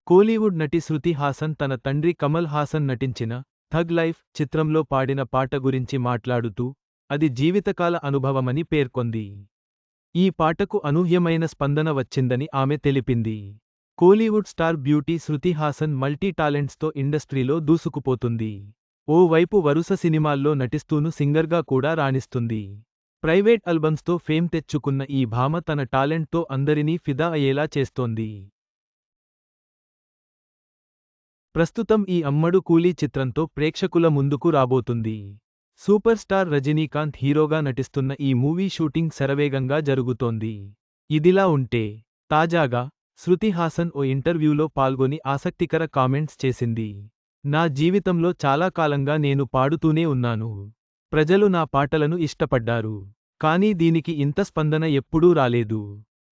కోలీవుడ్ నటి శృతి హాసన్ తన తండ్రి కమల్ హాసన్ నటించిన థగ్ లైఫ్ చిత్రంలో పాడిన పాట గురించి మాట్లాడుతూ, అది జీవితకాల అనుభవమని పేర్కొంది. ఈ పాటకు అనూహ్యమైన స్పందన వచ్చిందని ఆమె తెలిపింది. Kollywood star beauty Shruti Haasan multi టాలెంట్స్తో ఇండస్ట్రీలో దూసుకుపోతుంది. ఓ వైపు వరుస సినిమాల్లో నటిస్తూను సింగర్గా కూడా రాణిస్తుంది. ప్రైవేట్ ఆల్బమ్స్తో ఫేమ్ తెచ్చుకున్న ఈ భామ తన టాలెంట్తో అందరినీ ఫిదా అయ్యేలా చేస్తోంది. ప్రస్తుతం ఈ అమ్మడు కూలీ చిత్రంతో ప్రేక్షకుల ముందుకు రాబోతుంది. సూపర్ స్టార్ రజనీకాంత్ హీరోగా నటిస్తున్న ఈ మూవీ షూటింగ్ శరవేగంగా జరుగుతోంది. ఇదిలా ఉంటే, తాజాగా శృతి హాసన్ ఓ ఇంటర్వ్యూలో పాల్గొని ఆసక్తికర కామెంట్స్ చేసింది. నా జీవితంలో చాలా కాలంగా నేను పాడుతూనే ఉన్నాను. ప్రజలు నా పాటలను ఇష్టపడ్డారు. కానీ దీనికి ఇంత స్పందన ఎప్పుడూ రాలేదు.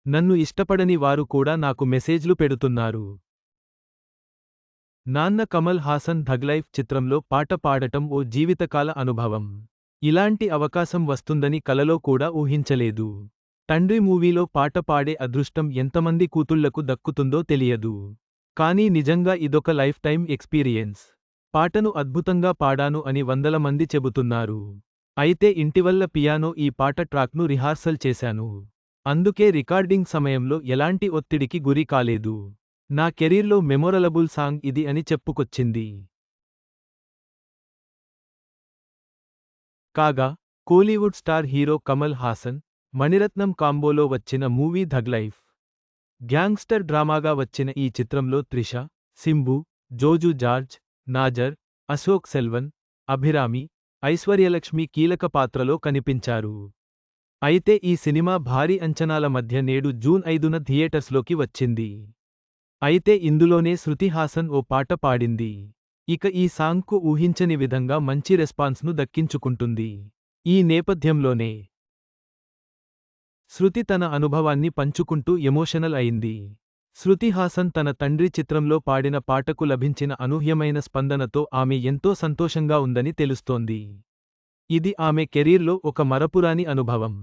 నన్ను ఇష్టపడని వారు కూడా నాకు మెసేజ్లు పెడుతున్నారు. నాన్న కమల్ హాసన్ థగ్ లైఫ్ చిత్రంలో పాట పాడటం ఓ జీవితకాల అనుభవం. ఇలాంటి అవకాశం వస్తుందని కలలో కూడా ఊహించలేదు. తండ్రి మూవీలో పాట పాడే అదృష్టం ఎంతమంది కూతుళ్లకు దక్కుతుందో తెలియదు. కానీ నిజంగా ఇదొక లైఫ్ టైం ఎక్స్పీరియన్స్. పాటను అద్భుతంగా పాడాను అని వందల మంది చెబుతున్నారు. అయితే ఇంటివల్ల పియానో ఈ పాట ట్రాక్ను రిహార్సల్ చేశాను. అందుకే రికార్డింగ్ సమయంలో ఎలాంటి ఒత్తిడికి గురి కాలేదు. నా కెరీర్లో మెమొరలబుల్ సాంగ్ ఇది అని చెప్పుకొచ్చింది. కాగా, కోలీవుడ్ స్టార్ హీరో కమల్ హాసన్, మణిరత్నం కాంబోలో వచ్చిన మూవీ థగ్ లైఫ్. గ్యాంగ్స్టర్ డ్రామాగా వచ్చిన ఈ చిత్రంలో త్రిష, సింబు, జోజు జార్జ్, నాజర్, అశోక్ సెల్వన్, అభిరామి, ఐశ్వర్యలక్ష్మి కీలక పాత్రలో కనిపించారు. అయితే ఈ సినిమా భారీ అంచనాల మధ్య నేడు జూన్ 5న థియేటర్స్లోకి వచ్చింది. అయితే ఇందులోనే శృతి హాసన్ ఓ పాట పాడింది. ఇక ఈ సాంగ్కు ఊహించని విధంగా మంచి రెస్పాన్స్ను దక్కించుకుంటుంది. ఈ నేపథ్యంలోనే శృతి తన అనుభవాన్ని పంచుకుంటూ ఎమోషనల్ అయింది. శృతి హాసన్ తన తండ్రి చిత్రంలో పాడిన పాటకు లభించిన అనూహ్యమైన స్పందనతో ఆమె ఎంతో సంతోషంగా ఉందని తెలుస్తోంది. ఇది ఆమె కెరీర్లో ఒక మరపురాని అనుభవం.